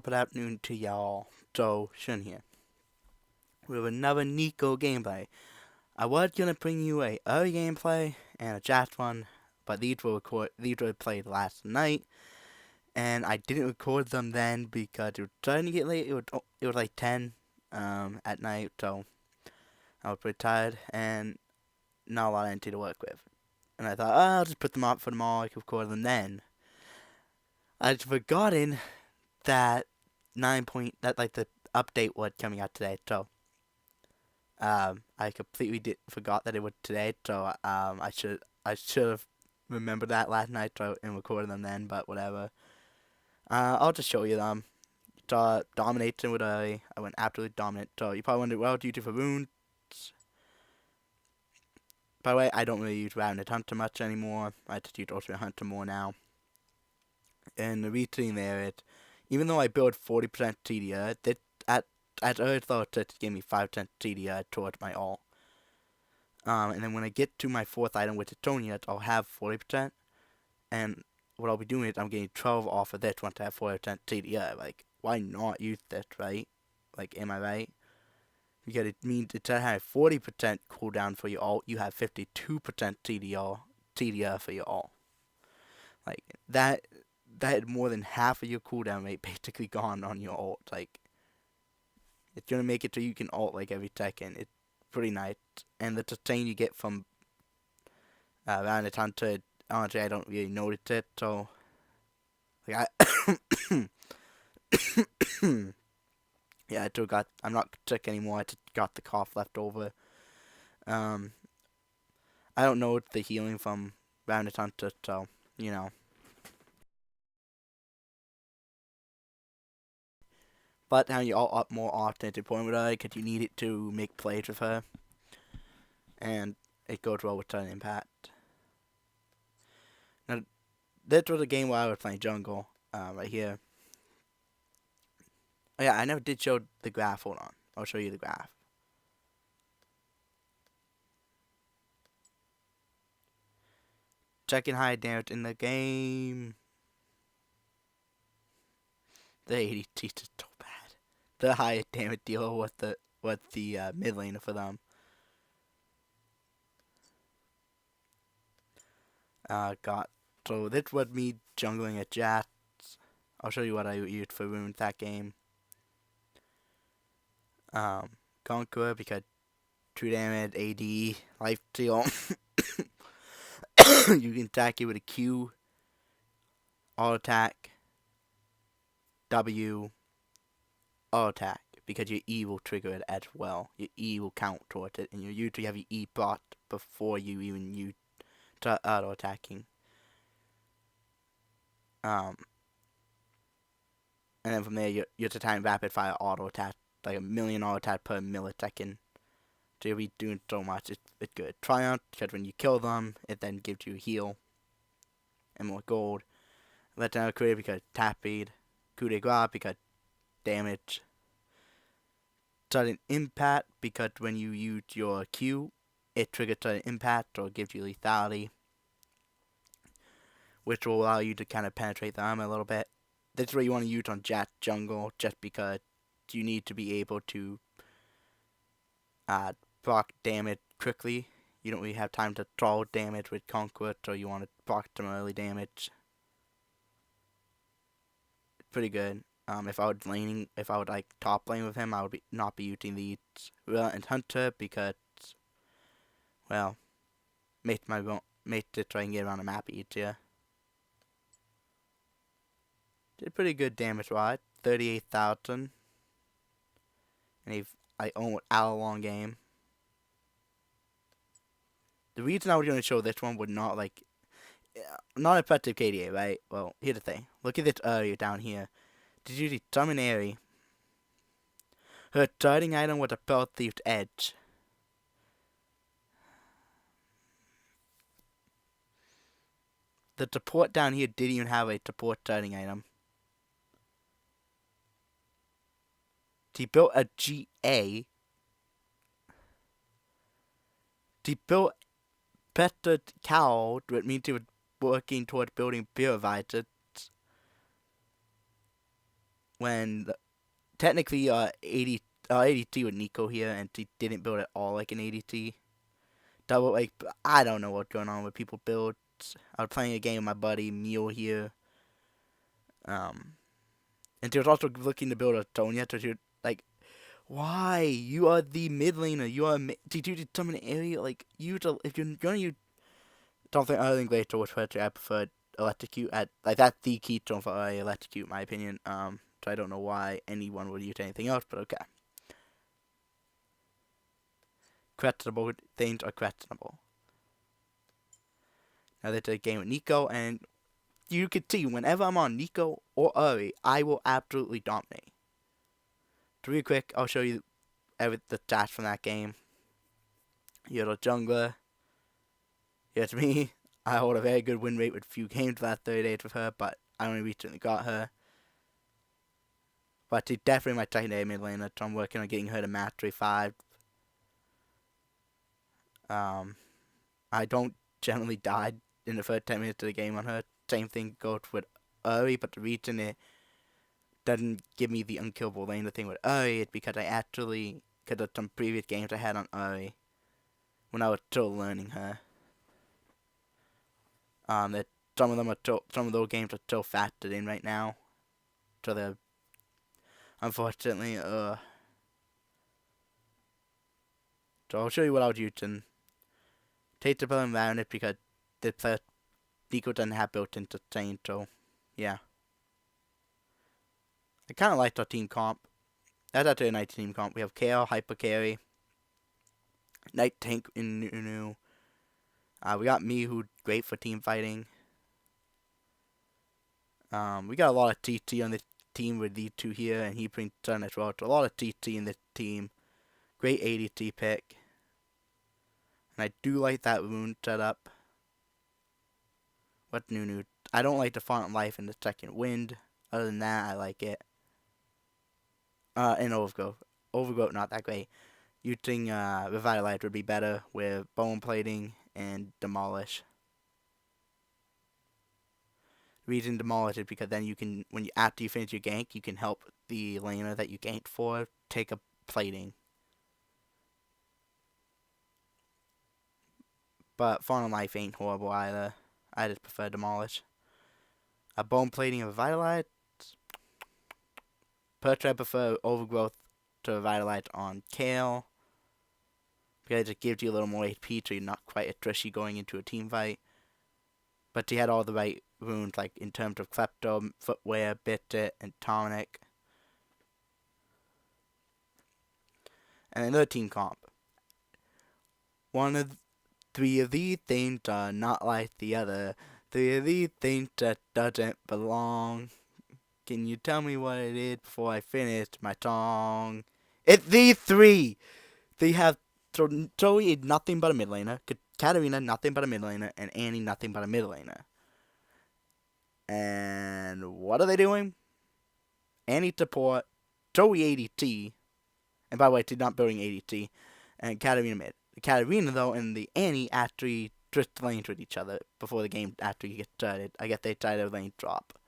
Good afternoon to y'all. So, Shun here. With another Neeko gameplay. I was gonna bring you a early gameplay and a chat one, but these were played last night, and I didn't record them then because it was starting to get late. It was like 10 at night, so I was pretty tired and not a lot of energy to work with. And I thought, I'll just put them up for tomorrow. I can record them then. I'd forgotten that that like the update was coming out today, so I completely forgot that it was today, so I should have remembered that last night and recorded them then, but whatever. I'll just show you them. So dominating with I went absolutely dominant. So you probably wonder, well, do you do for runes? By the way, I don't really use Ravenous Hunter much anymore. I just use Ultimate Hunter more now. And the reasoning there is, even though I build 40% TDR, that at earth thought it gave me 5% TDR towards my ult. And then when I get to my fourth item, which is Tonya, I'll have 40%. And what I'll be doing is I'm getting 12 off of this once I have 40% TDR. Like, why not use this, right? Like, am I right? Because it means instead of having 40% cooldown for your ult, you have 52% TDR for your ult. Like, that is more than half of your cooldown rate basically gone on your ult. Like, it's gonna make it so you can ult like every second. It's pretty nice. And the sustain you get from around the time to honestly I don't really notice it, so like I yeah, I still got I'm not sick anymore, I just got the cough left over. Um I don't know the healing from around the time to so, you know. But now you're all up more often to the point with her because you need it to make plays with her. And it goes well with turn impact. Now this was a game where I was playing jungle, right here. Oh yeah, I never did show the graph. Hold on. I'll show you the graph. Second high damage in the game. The ADT is so bad. The highest damage dealer was the mid laner for them. Got so this was me jungling at Jats. I'll show you what I used for runes that game. Conqueror because 2 damage, AD, life steal. You can attack it with a Q, auto attack, W, auto attack because your E will trigger it as well. Your E will count towards it, and you usually have your E brought before you even use auto attacking. Um, and then from there, you're to time rapid fire auto attack, like a million auto attack per millisecond. So you'll be doing so much. It's good. Triumph, because when you kill them, it then gives you heal and more gold. Let down create because tap speed. Coup de grace because damage. Sudden impact because when you use your Q, it triggers sudden impact or gives you lethality, which will allow you to kind of penetrate the armor a little bit. This is what you want to use on Jet Jungle, just because you need to be able to proc damage quickly. You don't really have time to throw damage with Conquest, so you want to proc some early damage. It's pretty good. If I would like top lane with him, I would not be using the Relentless Hunter because, well, makes it try and get around the map easier. Did pretty good damage, right? 38,000. And I own it out a long game. The reason I was going to show this one would not not effective KDA, right? Well, here's the thing. Look at this area down here. Did you see summon Ahri? Her starting item was a Pearl Thief's Edge. The support down here didn't even have a support starting item. She built a GA. She built Petra Cow, which means she was working towards building Beer Visors. when technically 80T with Neeko here, and he didn't build at all like an 80T. Double like I don't know what's going on with people build. I was playing a game with my buddy Mule here, um, and he was also looking to build a Tonya. So she was like, "Why? You are the mid laner. You are did you determine an area like you? If you're gonna use something other than Glacial, which I prefer Electrocute at like that's the key tone for Electrocute, in my opinion. So I don't know why anyone would use anything else, but okay. Questionable things are questionable. Now that's a game with Neeko, and you can see whenever I'm on Neeko or Ahri, I will absolutely dominate. So real quick, I'll show you the stats from that game. You're the jungler. Here's me. I hold a very good win rate with a few games last 30 days with her, but I only recently got her. But she's definitely my secondary mid laner, so I'm working on getting her to mastery 5. I don't generally die in the first 10 minutes of the game on her. Same thing goes with Ahri, but the reason it doesn't give me the unkillable laner thing with Ahri is because because of some previous games I had on Ahri when I was still learning her. That some of those games are still factored in right now, so they're unfortunately So I'll show you what I was using. Take the building around it because the player Neeko doesn't have built-in sustain, so yeah. I kind of liked our team comp. That's actually a nice team comp. We have KO, Hyper Carry, Night Tank in Nunu. We got me, who's great for team fighting. We got a lot of TT on the team with these two here, and he brings turn as well. So a lot of TT in this team. Great ADT pick. And I do like that rune setup. What's Nunu? I don't like the Font Life in the second wind. Other than that, I like it. And Overgrowth. Overgrowth, not that great. Using Revitalize would be better with Bone Plating and Demolish. The reason Demolish is because then you can, after you finish your gank, you can help the laner that you ganked for take a plating. But Fawn Life ain't horrible either. I just prefer Demolish. A Bone Plating and Revitalize. Personally, I prefer Overgrowth to Revitalize on Kale, because it gives you a little more HP, so you're not quite as trushy going into a team fight. But he had all the right runes, like in terms of Klepto, Footwear, Bit, and Tonic. And another team comp. One of 3 of these things are not like the other. 3 of these things that doesn't belong. Can you tell me what it is before I finish my song? It's these 3! They have Zoe is nothing but a mid laner, Katarina nothing but a mid laner, and Annie nothing but a mid laner. And what are they doing? Annie support, Zoe ADT, and by the way, she's not building ADT, and Katarina mid. The Katarina though and the Annie actually switched lanes with each other before the game actually gets started. I guess they tried a lane drop.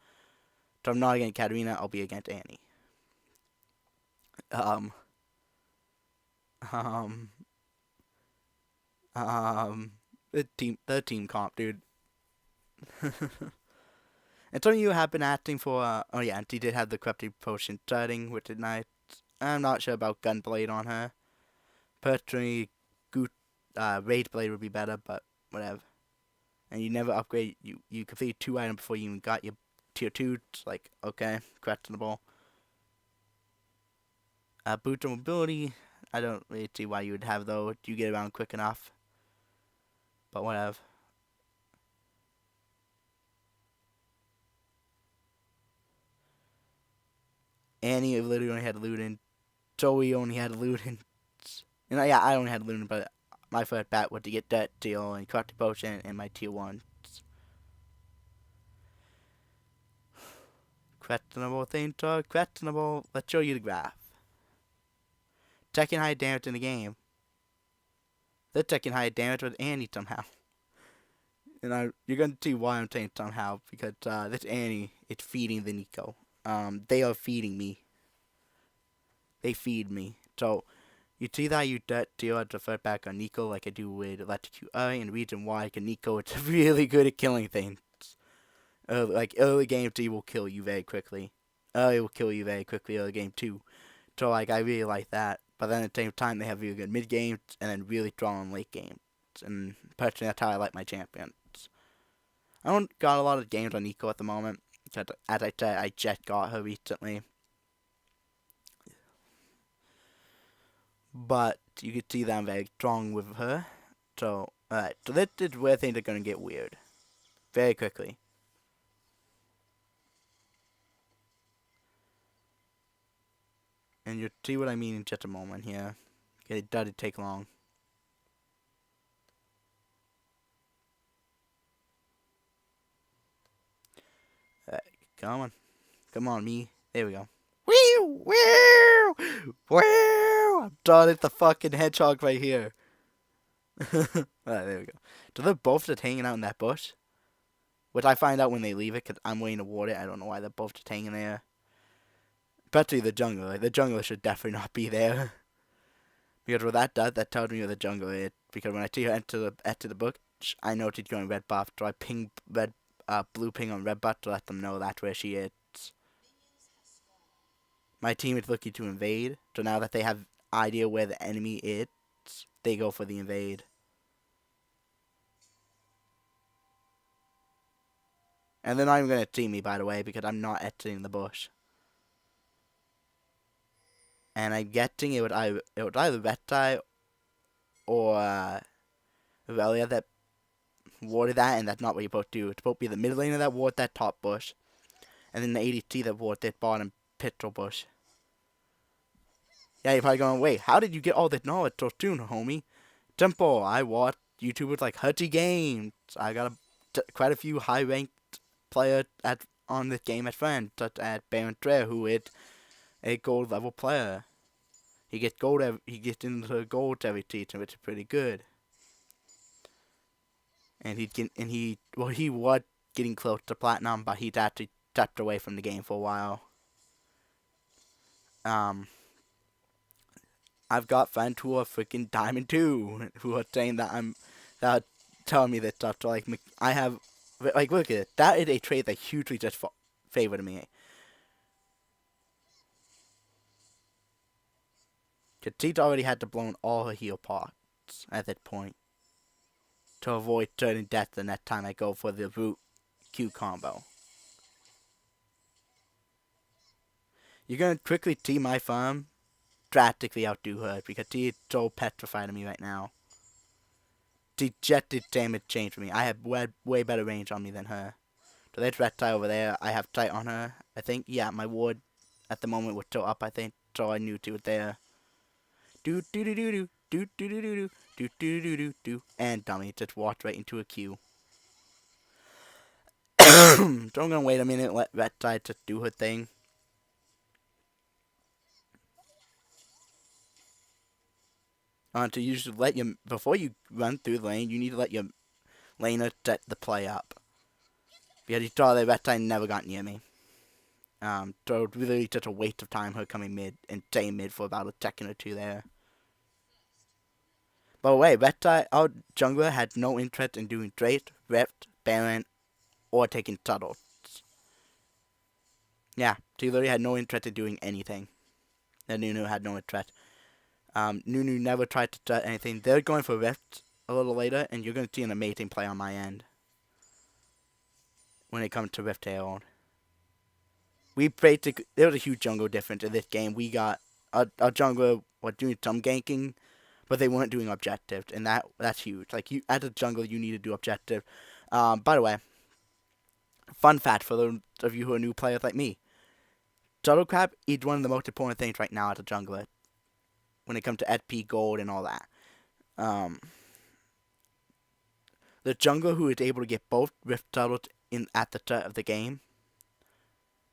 So I'm not against Katarina, I'll be against Annie. The team comp, dude. And some of you have been asking for, oh yeah, and she did have the corrupted potion starting, which is nice. I'm not sure about Gunblade on her. Personally, Rage Blade would be better, but whatever. And you never upgrade, you complete 2 items before you even got your tier 2, it's like, okay, questionable. Boots of mobility, I don't really see why you would have those. You get around quick enough. But whatever. Annie literally only had Luden. Zoe only had Luden. And yeah, I only had Luden, but my first bet was to get that deal and corrupted potion and my tier 1. Questionable things are questionable. Let's show you the graph. Second highest damage in the game. The second highest damage was Annie somehow. And you're going to see why I'm saying somehow, because this Annie is feeding the Neeko. they are feeding me. They feed me. So you see that you deal to third back on Neeko like I do with Electrocute Ahri, and the reason why like Neeko it's really good at killing things. Like early game 3 will kill you very quickly. Ahri will kill you very quickly early game 2. So like I really like that. But then at the same time they have really good mid games and then really strong late games. And personally that's how I like my champions. I don't got a lot of games on Neeko at the moment. Because as I said, I just got her recently. But you can see that I'm very strong with her. So, alright. So this is where things are going to get weird. Very quickly. And you'll see what I mean in just a moment here. It doesn't take long. Alright, come on. Come on, me. There we go. Woo! Woo! Woo! I'm done at the fucking hedgehog right here. Alright, there we go. So they're both just hanging out in that bush. Which I find out when they leave it, because I'm waiting to ward it. I don't know why they're both just hanging there. Especially the jungler. Like, the jungler should definitely not be there. Because what that does, that tells me where the jungler is. Because when I see her enter the bush, I know she's going red buff. So I ping blue ping on red buff to let them know that's where she is. My team is looking to invade. So now that they have idea where the enemy is, they go for the invade. And they're not even going to see me, by the way, because I'm not exiting the bush. And I'm guessing it would either Reptile or Aurelia that warded that, and that's not what you're supposed to do. It's supposed to be the mid laner that warded that top bush, and then the ADC that warded that bottom pistol bush. Yeah, you're probably going, wait, how did you get all this knowledge so soon, homie? Simple, I watch YouTubers like Hutchy Games. I got quite a few high-ranked players on this game as friends, such as Baron Trey, who is a gold level player. He gets he gets into gold every season, which is pretty good. And he was getting close to platinum, but he's actually stepped away from the game for a while. I've got friends who are freaking Diamond 2 who are saying that telling me this stuff. So like I have like look at it. That is a trait that hugely just favored me. She's already had to blow all her heal pots at that point to avoid certain death the next time I go for the root Q combo. You're gonna quickly see my farm drastically outdo her because she is so petrified of me right now. She just did damage change for me. I have way better range on me than her. So there's Reptile over there. I have sight on her. I think, yeah, my ward at the moment was still up, I think. So I knew she was there. Do do do do do do do do do do do do do do, and dummy just walked right into a queue. So I'm gonna wait a minute, let Reptile just do her thing. To usually let your before you run through the lane, you need to let your laner set the play up. Because you saw that Reptile never got near me. So it's really just a waste of time her coming mid and staying mid for about a second or two there. By the way, Reptile, our jungler had no interest in doing Drake, Rift, Baron, or taking turtles. Yeah, she literally had no interest in doing anything. And Nunu had no interest. Nunu never tried to start anything. They're going for Rift a little later, and you're going to see an amazing play on my end when it comes to Rift Herald. There was a huge jungle difference in this game. We got our jungler was doing some ganking, but they weren't doing objectives, and that's huge. Like you, as a jungler, you need to do objective. By the way, fun fact for those of you who are new players like me, Turtle Crab is one of the most important things right now as a jungler when it comes to SP gold and all that. The jungler who is able to get both Rift Turtles in at the start of the game,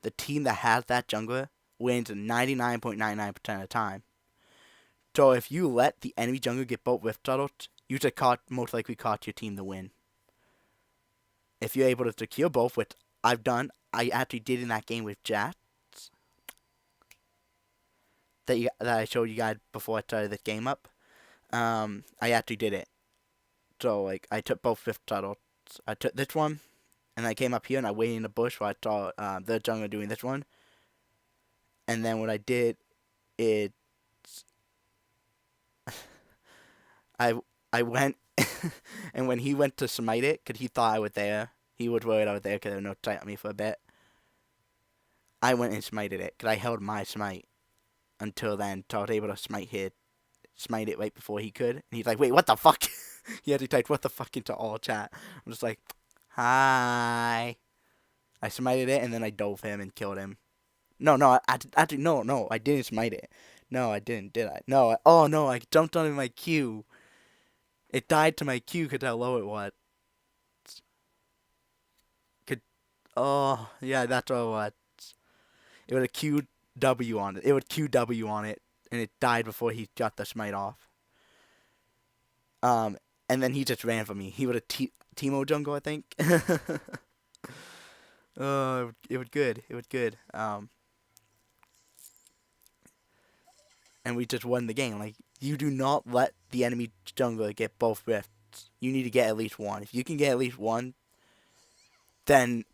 the team that has that jungler wins 99.99% of the time. So if you let the enemy jungler get both Rift Turtles, you should most likely cost your team the win. If you're able to secure both, which I've done, I actually did in that game with Jack. that I showed you guys before I started the game up. I actually did it. So like I took both rift turtles. I took this one, and I came up here and I waited in the bush while I saw the jungler doing this one. And then what I did is I I went and when he went to smite it, cause he thought I was there, he was worried I was there because there was no sight on me for a bit. I went and smited it because I held my smite until then, so I was able to smite it right before he could. And he's like, "Wait, what the fuck?" He had to type "what the fuck" into all chat. I'm just like, "Hi." I smited it and then I dove him and killed him. No, no, actually, no, I didn't smite it. No, I didn't, did I? No, oh no, I jumped on my Q. It died to my Q because how low it was. Could, oh, yeah, that's what it was. It would a QW on it. It would QW on it, and it died before he got the smite off. And then he just ran for me. He would have Teemo jungle, I think. Oh, it was good. It was good. And we just won the game. Like, you do not let the enemy jungler get both rifts. You need to get at least one. If you can get at least one, then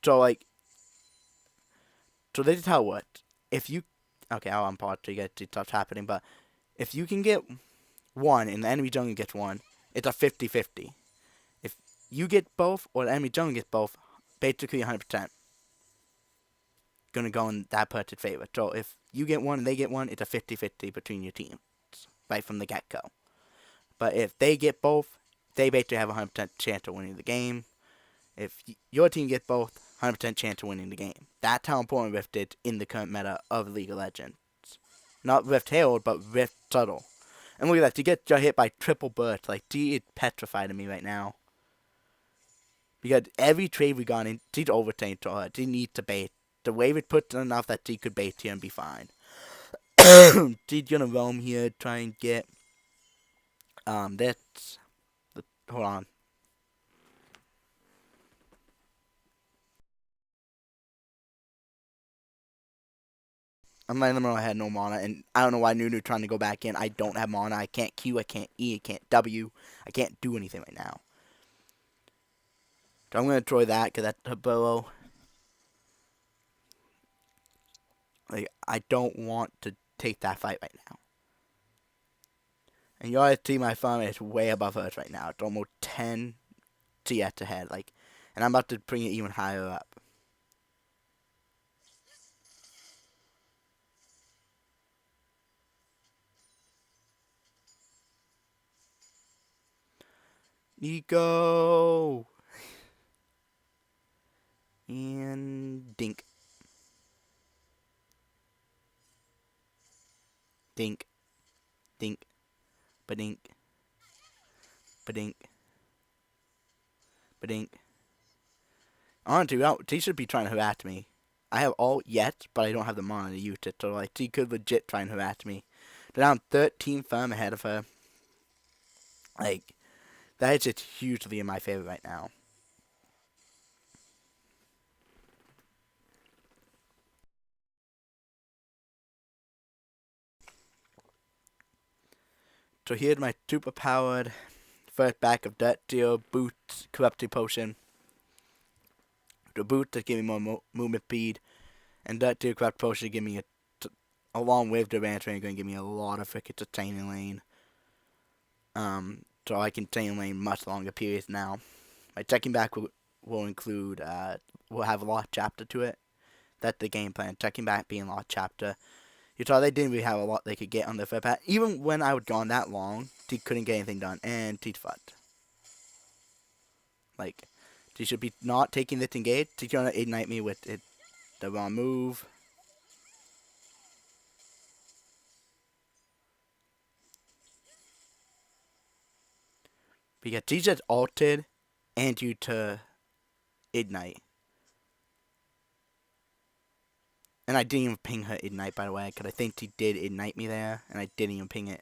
so this is how it works. If you okay, I'll unpause to get to stuff happening, but if you can get one and the enemy jungler gets one, it's a 50-50. If you get both or the enemy jungler gets both, basically 100% gonna go in that person's favor. So if you get one and they get one, it's a 50-50 between your teams, right from the get-go. But if they get both, they basically have a 100% chance of winning the game. If your team gets both, 100% chance of winning the game. That's how important Rift is in the current meta of League of Legends. Not Rift Herald, but Rift Subtle. And look at that, you get hit by triple burst. Like, D is petrified of me right now. Because every trade we got in, D's overtamed to her. D needs to bait. The wave it puts enough that D could bait here and be fine. D's gonna roam here, try and get this. Hold on. I'm letting them know I had no mana, and I don't know why Nunu trying to go back in. I don't have mana. I can't Q, I can't E, I can't W. I can't do anything right now. So I'm going to destroy that because that's a burrow. Like, I don't want to take that fight right now. And you already see my farm is way above hers right now. It's almost 10 CS ahead. Like, and I'm about to bring it even higher up. Neeko! And dink. Dink. Dink. Badink. Badink. Badink. Honestly, he should be trying to harass me. I have all yet, but I don't have the mana to use it, so like he could legit try and harass me. They're down 13 farm ahead of her. Like, that is just hugely in my favor right now. So here's my super powered first back of Dirt Deal, Boots, Corrupted Potion. The Boots that give me more movement speed, and Dirt Deal Corrupted Potion give me along with the Ranch Rain, going to give me a lot of freaking sustaining lane. So I can sustain lane much longer periods now. My checking back will include, will have a lost chapter to it. That's the game plan. Checking back being lost chapter. You saw they didn't really have a lot they could get on their first pass. Even when I was gone that long, T couldn't get anything done. And T's fucked. Like, T should be not taking this engage. T's gonna ignite me with it, the wrong move. Because T just ulted and you to ignite. And I didn't even ping her ignite, by the way, because I think she did ignite me there, and I didn't even ping it.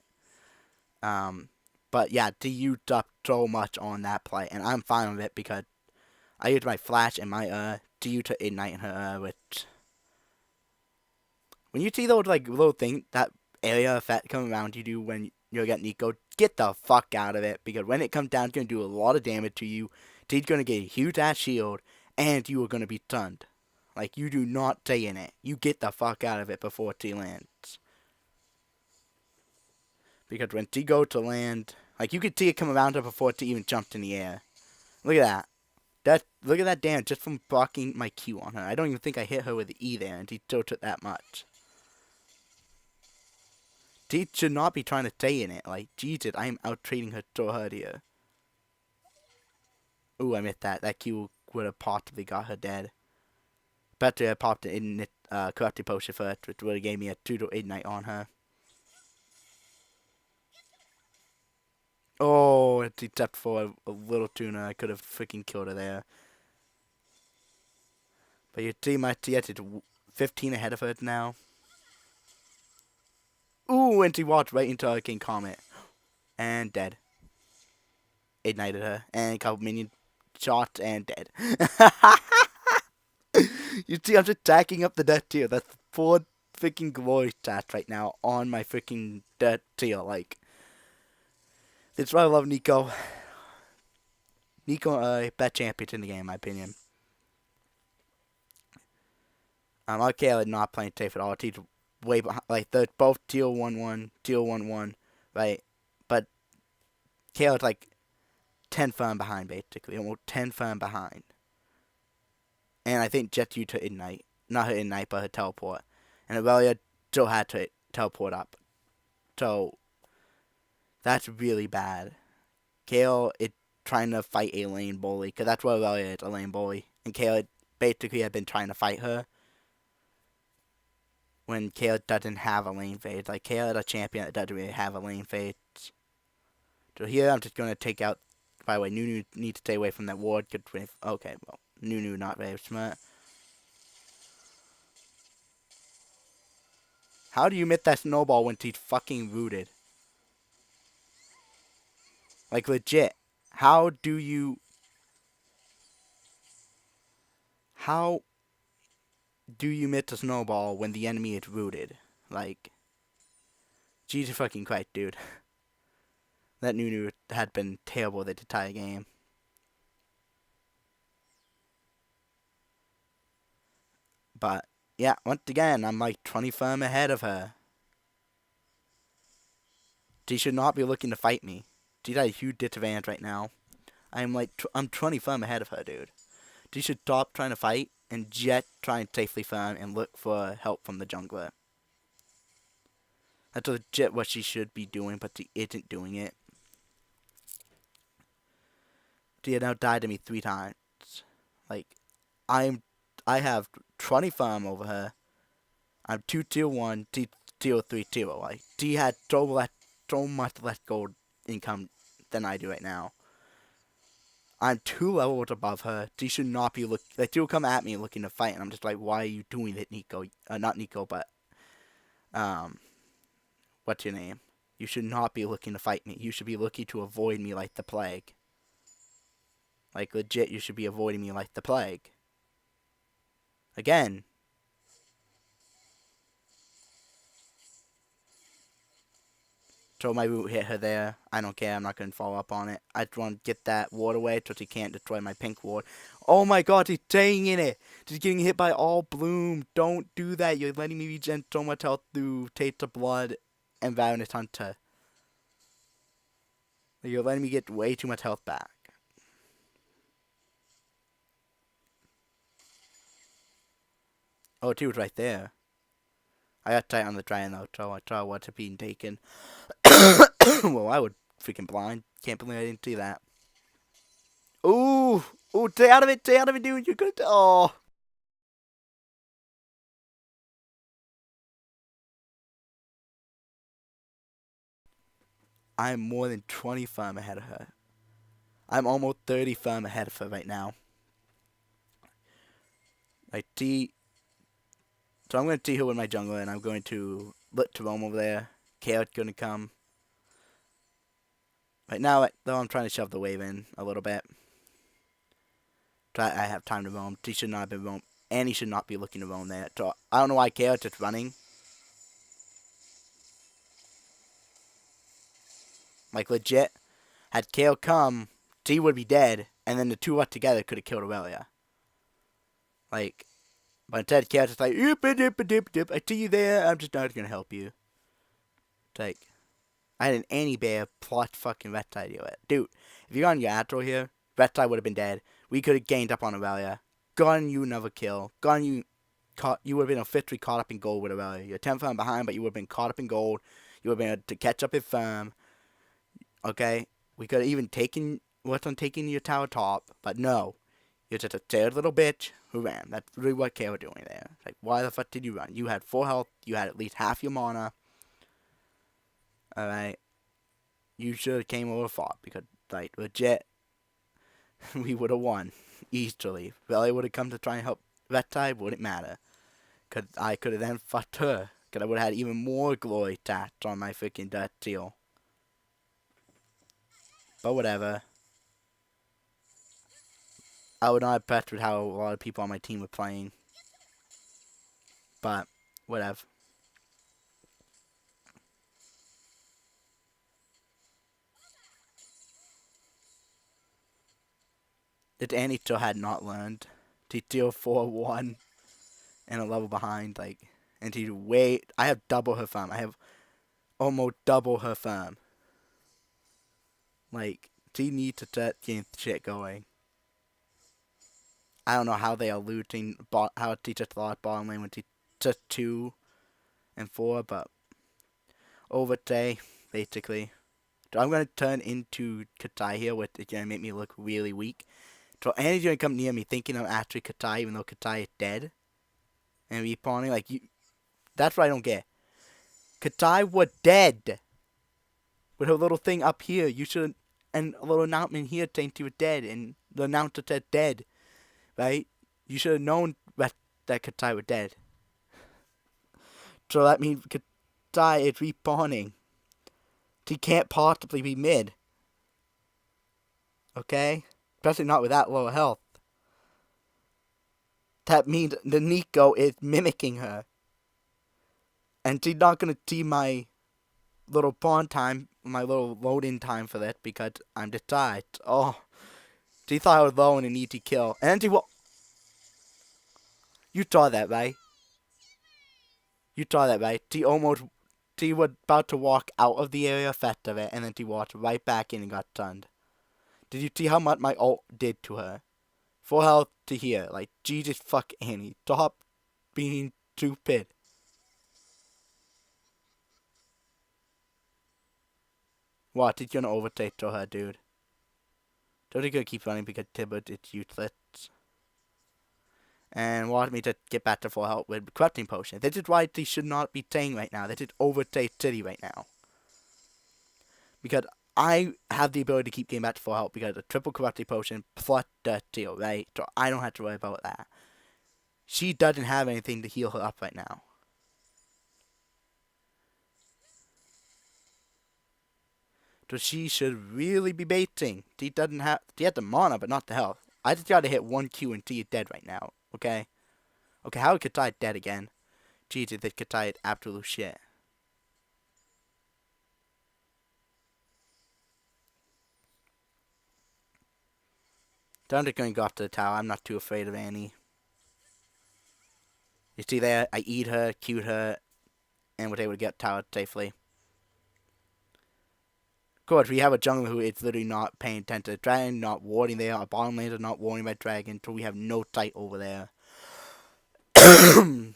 But yeah, she used up so much on that play, and I'm fine with it because I used my flash and my to use to ignite her When you see those like little thing, that area effect coming around you do when you get Neeko, get the fuck out of it, because when it comes down, it's gonna do a lot of damage to you. He's gonna get a huge ass shield, and you are gonna be stunned. Like, you do not stay in it. You get the fuck out of it before T lands. Because when T go to land, like, you could see it come around her before T even jumped in the air. Look at that. Look at that damage just from blocking my Q on her. I don't even think I hit her with the E there, and he still took that much. T should not be trying to stay in it. Like, Jesus, I am out trading her so hard here. Ooh, I missed that. That Q would have possibly got her dead. Better I popped it in the corrupted potion first, which would have gave me a 2 to ignite on her. Oh, except for a little tuna, I could have freaking killed her there. But you see my TS is 15 ahead of her now. Ooh, and she walked right into Hurricane Comet. And dead. Ignited her. And a couple minion shots and dead. You see, I'm just stacking up the death tier. That's 4 freaking glory stats right now on my freaking death tier. Like, that's why I love Neeko. Neeko, best champion in the game, in my opinion. Okay, I'm not playing safe at all. He's way behind. Like, they're both tier 1-1, tier 1-1, right? But Kayla's like 10 firm behind, basically. Almost 10 firm behind. And I think just due to Ignite. Not her Ignite, but her teleport. And Aurelia still had to teleport up. So, that's really bad. Kale is trying to fight a lane bully, because that's what Aurelia is, a lane bully. And Kale basically had been trying to fight her when Kale doesn't have a lane phase. Like, Kale is a champion that doesn't really have a lane phase. So here, I'm just going to take out... By the way, Nunu needs to stay away from that ward. Okay, well, Nunu not very smart. How do you miss that snowball when he's fucking rooted? Like, legit. How do you... How do you miss a snowball when the enemy is rooted? Like, Jesus fucking Christ, dude. That Nunu had been terrible the entire game. But, yeah, once again, I'm like 20 firm ahead of her. She should not be looking to fight me. She's at a huge disadvantage right now. I'm 20 firm ahead of her, dude. She should stop trying to fight and just try and safely farm and look for help from the jungler. That's legit what she should be doing, but she isn't doing it. She had now died to me 3 times. Like, I have 20 farm over her. I'm 2 tier 1, tier 3 tier. Like, she had so much less gold income than I do right now. I'm 2 levels above her. She should not be looking. Like, she will come at me looking to fight, and I'm just like, why are you doing it, Neeko? Not Neeko, but what's your name? You should not be looking to fight me. You should be looking to avoid me like the plague. Like, legit, you should be avoiding me like the plague. Again. So my root hit her there. I don't care. I'm not going to follow up on it. I just want to get that ward away so she can't destroy my pink ward. Oh my god, she's staying in it. She's getting hit by all bloom. Don't do that. You're letting me regen so much health through Taste of Blood and Ravenous Hunter. You're letting me get way too much health back. Oh, she was right there. I got tight on the dragon though, so I saw what's being taken. Well, I would freaking blind. Can't believe I didn't see that. Ooh! Ooh, stay out of it, dude. You're gonna... Oh! I'm more than 20 farm ahead of her. I'm almost 30 farm ahead of her right now. Like, T... So I'm going to T her with my jungler, and I'm going to let to roam over there. Chaos going to come. Right now, though, I'm trying to shove the wave in a little bit. I have time to roam. He should not have been roam, and he should not be looking to roam there. So I don't know why Chaos is running. Like, legit. Had Kale come, T would be dead, and then the two up together could have killed Aurelia. Like, but instead, Kale's just like, I see you there, I'm just not gonna help you. It's like, I had an anti-bear plot fucking Reptile do it. Dude, if you're on your outro here, Reptile would have been dead. We could have gained up on Aurelia. Gotten you another kill. Gotten you caught. You would have been officially caught up in gold with Aurelia. You're 10 farm behind, but you would have been caught up in gold. You would have been able to catch up in farm. Okay? We could have even worked on taking your tower top, but no. You're just a scared little bitch who ran. That's really what Kale was doing there. Like, why the fuck did you run? You had full health. You had at least half your mana. Alright? You should have came over fought because, like, legit, we would have won easily. Belly would have come to try and help Reptile, wouldn't matter. Because I could have then fucked her. Because I would have had even more glory attached on my freaking dirt seal. But whatever. I would not have impressed with how a lot of people on my team were playing. But, whatever. That Annie still had not learned. To deal 4-1 and a level behind, like, and to wait. I have double her farm. I have almost double her farm. Like, she needs to start getting shit going. I don't know how they are looting, how she just lost bottom lane when she took 2 and 4, but overstay, basically. So I'm going to turn into Katai here, which is going to make me look really weak. So Annie's going to come near me thinking I'm actually Katai, even though Katai is dead. And respawning, like, you. That's what I don't get. Katai was dead. With her little thing up here, you should. And a little announcement here saying she was dead, and the announcer said dead. Right? You should have known that Katai was dead. So that means Katai is respawning. She can't possibly be mid. Okay? Especially not with that low health. That means the Neeko is mimicking her. And she's not going to see my little pawn time, my little load-in time for that because I'm just died. Oh. She thought I was low and an easy kill. And then she You saw that, right? You saw that, right? She was about to walk out of the area effect of it, and then she walked right back in and got stunned. Did you see how much my ult did to her? Full health to here. Like, Jesus fuck Annie. Stop being stupid. What? She's gonna overtake to her, dude. Don't gonna keep running because Tibbet is useless. And want me to get back to full health with corrupting potion. This is why they should not be saying right now. This is overtake city right now. Because I have the ability to keep getting back to full health because of triple corrupting potion plus the deal, right? So I don't have to worry about that. She doesn't have anything to heal her up right now. So she should really be baiting. She has the mana, but not the health. I just gotta hit 1 Q and she is dead right now, okay? Okay, how is Katai dead again? Jesus, this Katai is absolute shit. So I'm just gonna go off to the tower. I'm not too afraid of Annie. You see there? I eat her, cute her, and was able to get tower safely. Of course, we have a jungler who is literally not paying attention to the dragon, not warding there. Our bottom lanes are not warding by dragon, so we have no sight over there. Some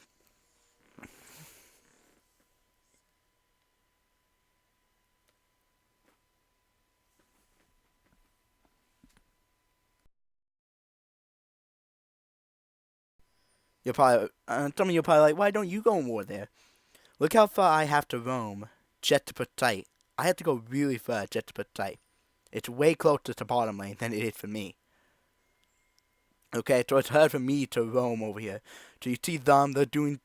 of you are probably like, why don't you go and ward there? Look how far I have to roam just to put sight. I have to go really far just to put sight. It's way closer to bottom lane than it is for me. Okay, so it's hard for me to roam over here. So you see them, they're doing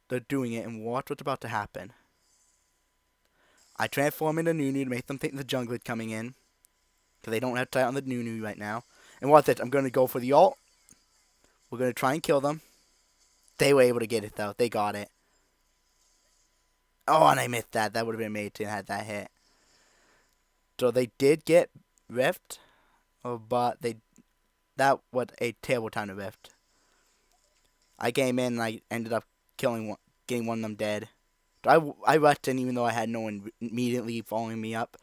it, and watch what's about to happen. I transform into Nunu to make them think the jungler is coming in. Because they don't have sight on the Nunu right now. And watch this, I'm going to go for the ult. We're going to try and kill them. They were able to get it though, they got it. Oh, and I missed that. That would have been amazing had that hit. So they did get rift, but that was a terrible time to rift. I came in and I ended up getting one of them dead. I rushed in even though I had no one immediately following me up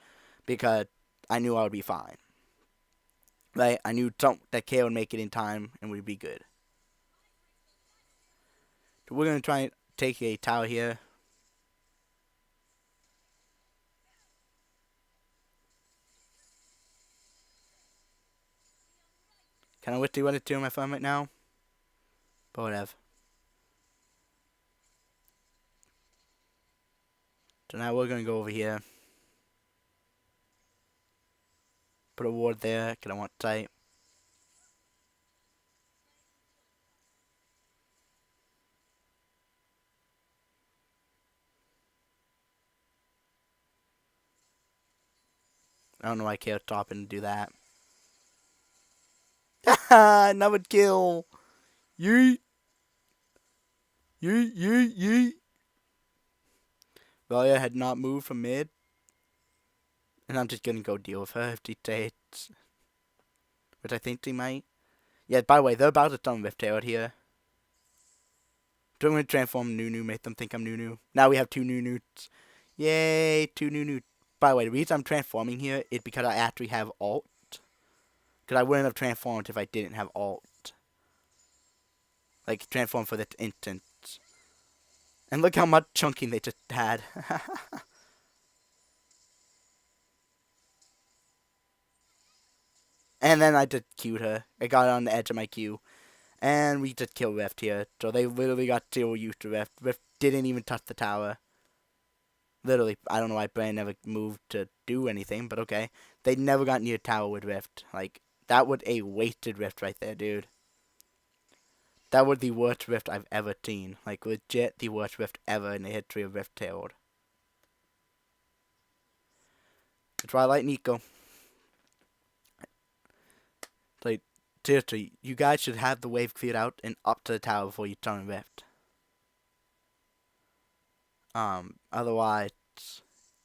because I knew I would be fine. Right? I knew that Kale would make it in time and we'd be good. So we're going to try and take a tower here. Kind of wish they wanted to on my phone right now. But whatever. So now we're going to go over here. Put a ward there because I want tight. I don't know why Kale's stopping to do that. Another kill. Yeet. Yeet, yeet, yeet. Valia had not moved from mid. And I'm just going to go deal with her if she takes. Which I think they might. Yeah, by the way, they're about to stun Rift Herald here. So I'm going to transform Nunu, make them think I'm Nunu. Now we have two Nunus. Yay, two Nunu. By the way, the reason I'm transforming here is because I actually have ult. Because I wouldn't have transformed if I didn't have ult. Like, transform for the instant. And look how much chunking they just had. And then I just queued her. I got on the edge of my queue. And we just killed Rift here. So they literally got 0 use to Rift. Rift didn't even touch the tower. Literally, I don't know why Brand never moved to do anything, but okay. They never got near tower with Rift. Like, that was a wasted Rift right there, dude. That was the worst Rift I've ever seen. Like, legit the worst Rift ever in the history of Rift Herald. The Twilight Neeko. Like, seriously, you guys should have the wave cleared out and up to the tower before you turn Rift. Otherwise,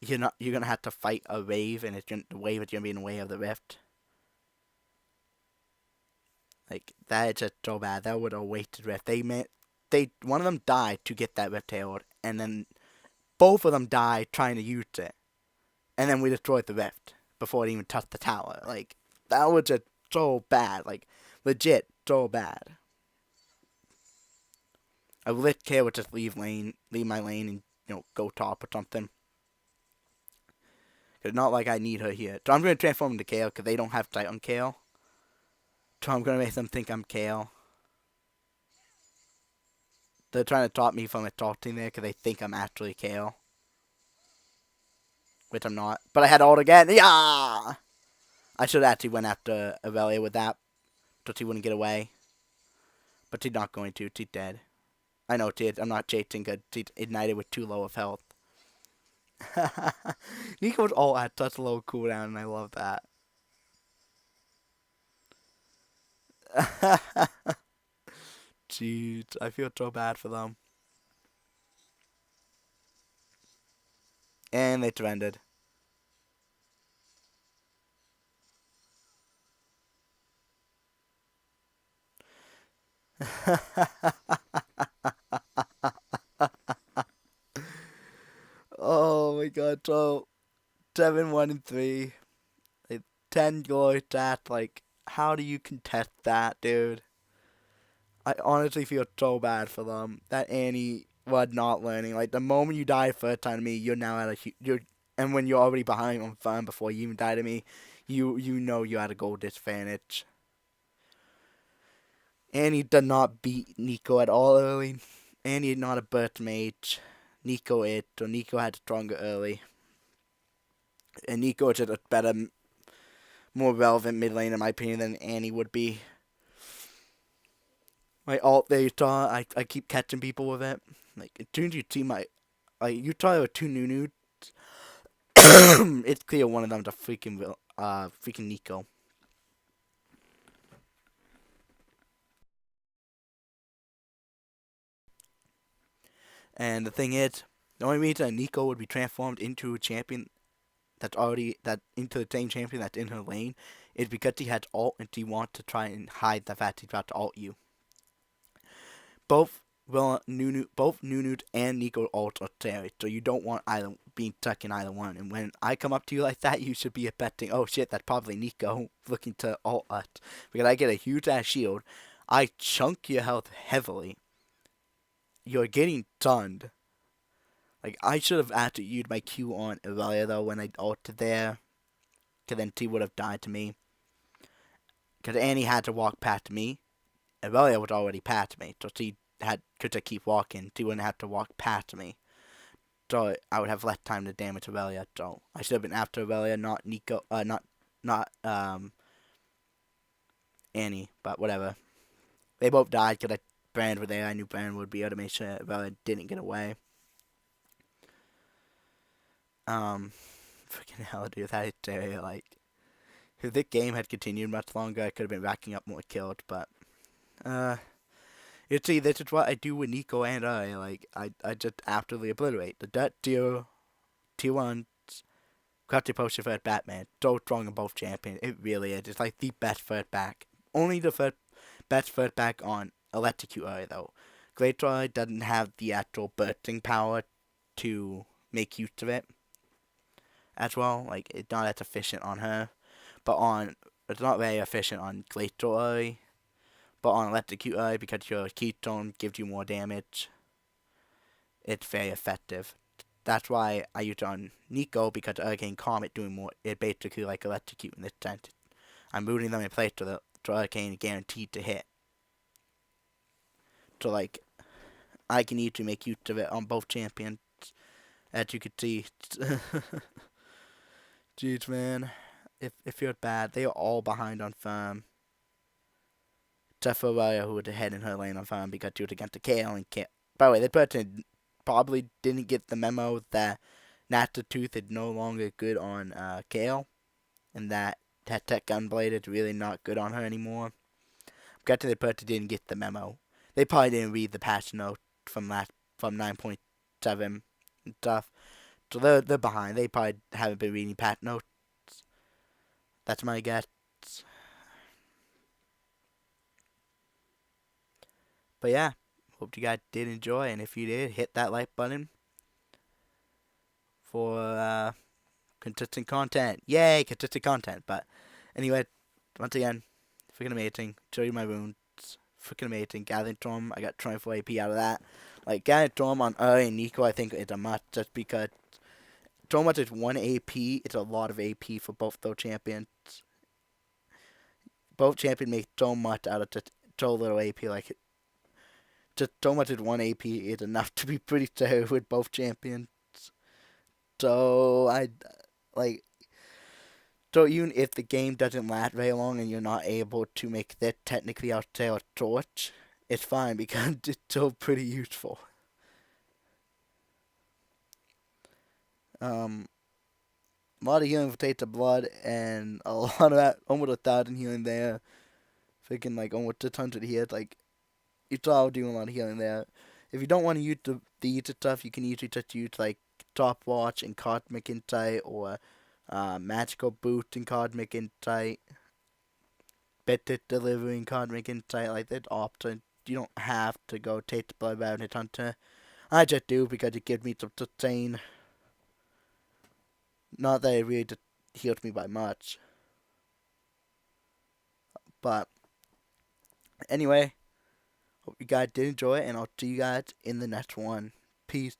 you're gonna have to fight a wave, and the wave is gonna be in the way of the Rift. Like, that is just so bad. That would have wasted Rift. One of them died to get that Rift Herald, and then both of them died trying to use it. And then we destroyed the Rift before it even touched the tower. Like, that was just so bad. Like, legit, so bad. I lit care would just leave my lane and, go top or something. It's not like I need her here. So I'm going to transform into Kale because they don't have sight on Kale. So I'm going to make them think I'm Kale. They're trying to stop me from assaulting there because they think I'm actually Kale. Which I'm not. But I had ult again. Yeah! I should have actually went after Aurelia with that. So she wouldn't get away. But she's not going to. She's dead. I know she is. I'm not chasing because she's ignited with too low of health. Neeko's ult had such a low cooldown and I love that. Jeez, I feel so bad for them. And they trended. Oh my god, so 7-1-3. Like, 10 goals that, like, how do you contest that, dude? I honestly feel so bad for them. That Annie was not learning. Like, the moment you die first time to me, you're now at and when you're already behind on farm before you even die to me, you know you're at a goal disadvantage. Annie did not beat Neeko at all early. Annie is not a burst mage. Neeko is, so Neeko had stronger early. And Neeko is just a better, more relevant mid lane in my opinion than Annie would be. My ult there, you saw, I keep catching people with it. Like, as soon as you see you saw with two Nunu, it's clear one of them's a freaking Neeko. And the thing is, the only reason Neeko would be transformed into a champion that into the same champion that's in her lane is because he has ult and she wants to try and hide the fact he's about to ult you. Both Nunu and Neeko ult are scary, so you don't want either being stuck in either one. And when I come up to you like that, you should be expecting, oh shit, that's probably Neeko looking to ult us. Because I get a huge ass shield, I chunk your health heavily. You're getting stunned. Like, I should have actually used my Q on Aurelia though when I ulted there. Because then she would have died to me. Because Annie had to walk past me. Aurelia was already past me. So she could just keep walking. She wouldn't have to walk past me. So I would have less time to damage Aurelia. So I should have been after Aurelia, not Neeko, not Annie. But whatever. They both died because Brand were there. I knew Brand would be able to make sure Aurelia didn't get away. Freaking hell, dude, that is scary. Like, if this game had continued much longer, I could have been racking up more kills, but, you see, this is what I do with Neeko and I. Like, I just absolutely obliterate. The dirt tier 1, Crafty Potion for Batman. So strong in both champions. It really is. It's like the best first back. Only the best first back on Electrocute Ahri, though. Great Ahri doesn't have the actual bursting power to make use of it as well. Like, it's not as efficient on her. But it's not very efficient on Glacial Ahri. But on Electrocute Ahri, because your Keystone gives you more damage, it's very effective. That's why I use it on Neeko, because Hurricane Comet doing more, it basically like Electrocute in this sense. I'm rooting them in place so the Hurricane is guaranteed to hit. So, like, I can easily make use of it on both champions, as you can see. Jeez, man. If you're bad, they are all behind on farm. Except for Raya, who was ahead in her lane on farm because she was against the Kale and Kale. By the way, this person probably didn't get the memo that Natural Tooth is no longer good on Kale, and that Tech Gunblade is really not good on her anymore. I'm guessing the person didn't get the memo. They probably didn't read the patch note from 9.7 and stuff. So they're behind. They probably haven't been reading patch notes. That's my guess. But yeah, hope you guys did enjoy, and if you did, hit that like button for consistent content. Yay, consistent content. But anyway, once again, freaking amazing. Show you my runes. Freaking amazing. Gathering Storm, I got 24 AP out of that. Like, Gathering Storm on Ahri and Neeko, I think is a must, just because so much is 1 AP. It's a lot of AP for both those champions. Both champions make so much out of just so little AP. Like, just so much as 1 AP is enough to be pretty fair with both champions. So, so even if the game doesn't last very long and you're not able to make this technically outsell a torch, it's fine because it's still pretty useful. A lot of healing for Taste of Blood and a lot of that, almost 1,000 healing there. Freaking like almost 600 here. Like, you saw doing a lot of healing there. If you don't want to use the stuff, you can usually just use like Stopwatch and Cosmic Insight, or Magical Boost and Cosmic Insight, Better Delivery and Cosmic Insight. Like, that option. You don't have to go take the Blood Rabbit Hunter. I just do because it gives me some sustain. Not that it really just heals me by much. But anyway, hope you guys did enjoy it, and I'll see you guys in the next one. Peace.